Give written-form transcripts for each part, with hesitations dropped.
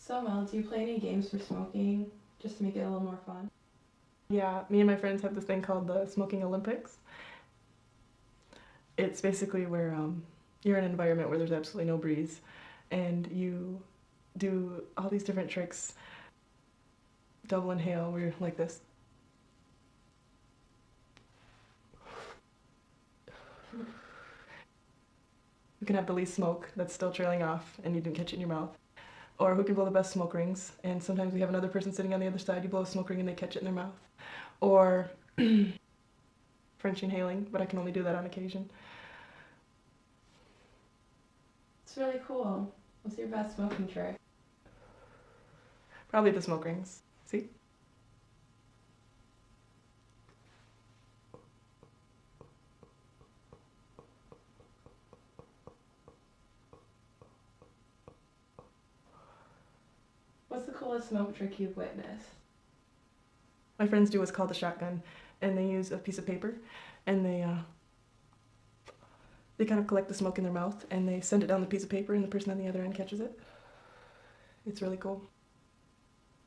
So Mel, do you play any games for smoking just to make it a little more fun? Yeah, me and my friends have this thing called the Smoking Olympics. It's basically where you're in an environment where there's absolutely no breeze, and you do all these different tricks. Double inhale, where you're like this. Who can have the least smoke that's still trailing off and you didn't catch it in your mouth? Or who can blow the best smoke rings? And sometimes we have another person sitting on the other side, you blow a smoke ring and they catch it in their mouth. Or French inhaling, but I can only do that on occasion. It's really cool. What's your best smoking trick? Probably the smoke rings. See? What's the coolest smoke trick you've witnessed? My friends do what's called a shotgun, and they use a piece of paper, and they kind of collect the smoke in their mouth, and they send it down the piece of paper, and the person on the other end catches it. It's really cool.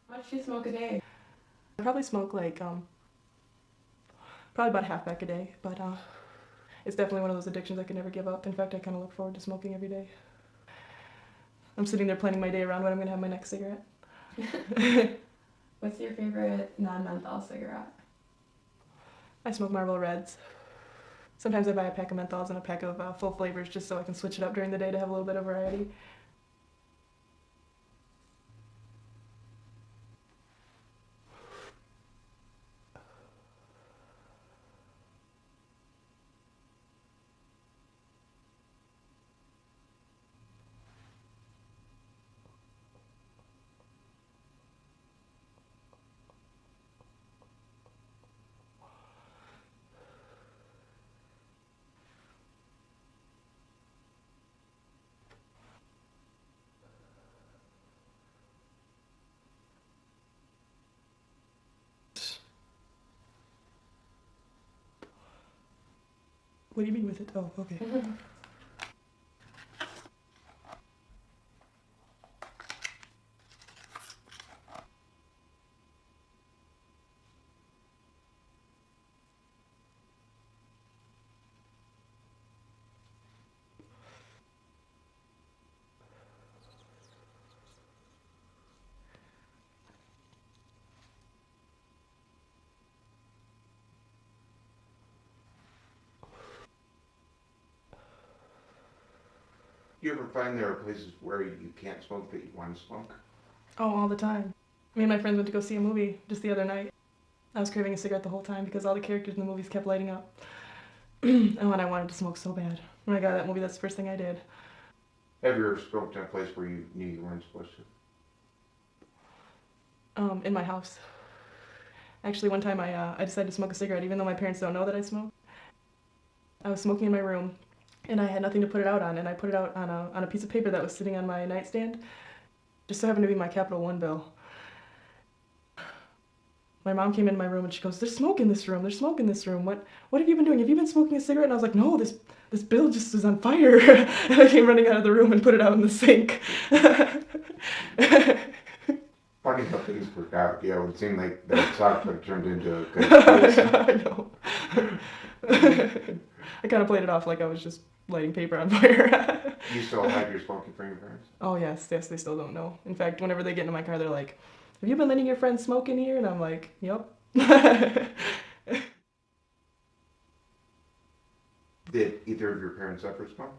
How much do you smoke a day? I probably smoke like probably about a half pack a day, but it's definitely one of those addictions I could never give up. In fact, I kind of look forward to smoking every day. I'm sitting there planning my day around when I'm going to have my next cigarette. What's your favorite non-menthol cigarette? I smoke Marlboro Reds. Sometimes I buy a pack of menthols and a pack of full flavors just so I can switch it up during the day to have a little bit of variety. What do you mean with it? Oh, okay. You ever find there are places where you can't smoke that you want to smoke? Oh, all the time. Me and my friends went to go see a movie just the other night. I was craving a cigarette the whole time because all the characters in the movies kept lighting up. And when I wanted to smoke so bad. When I got that movie, that's the first thing I did. Have you ever smoked in a place where you knew you weren't supposed to? In my house. Actually, one time I decided to smoke a cigarette even though my parents don't know that I smoke. I was smoking in my room and I had nothing to put it out on, and I put it out on a piece of paper that was sitting on my nightstand. Just so happened to be my Capital One bill. My mom came into my room and she goes, "There's smoke in this room. There's smoke in this room. What have you been doing? Have you been smoking a cigarette?" And I was like, "No, this bill just is on fire." And I came running out of the room and put it out in the sink. Funny how things work out. Yeah, it would seem like that software turned into a good place. I know. I kind of played it off like I was just lighting paper on fire. You still hide your smoking from your parents? Oh yes, they still don't know. In fact, whenever they get into my car, they're like, "Have you been letting your friends smoke in here?" And I'm like, "Yep." Did either of your parents ever smoke?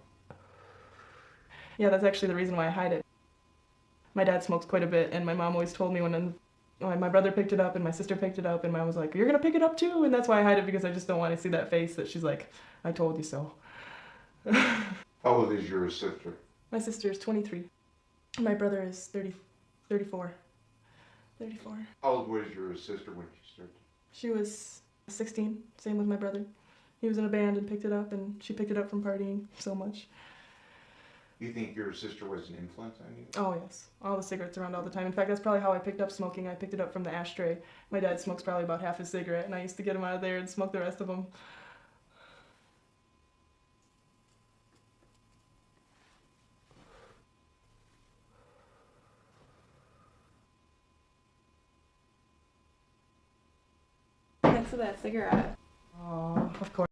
Yeah, that's actually the reason why I hide it. My dad smokes quite a bit, and my mom always told me when my brother picked it up and my sister picked it up, and mom was like, "You're gonna pick it up too?" And that's why I hide it, because I just don't want to see that face that she's like, "I told you so." How old is your sister? My sister is 23. My brother is 34. 34. How old was your sister when she started? She was 16, same with my brother. He was in a band and picked it up, and she picked it up from partying so much. You think your sister was an influence on you? Oh yes, all the cigarettes around all the time. In fact, that's probably how I picked up smoking. I picked it up from the ashtray. My dad smokes probably about half his cigarette, and I used to get him out of there and smoke the rest of them. thanks for that cigarette. Oh, of course.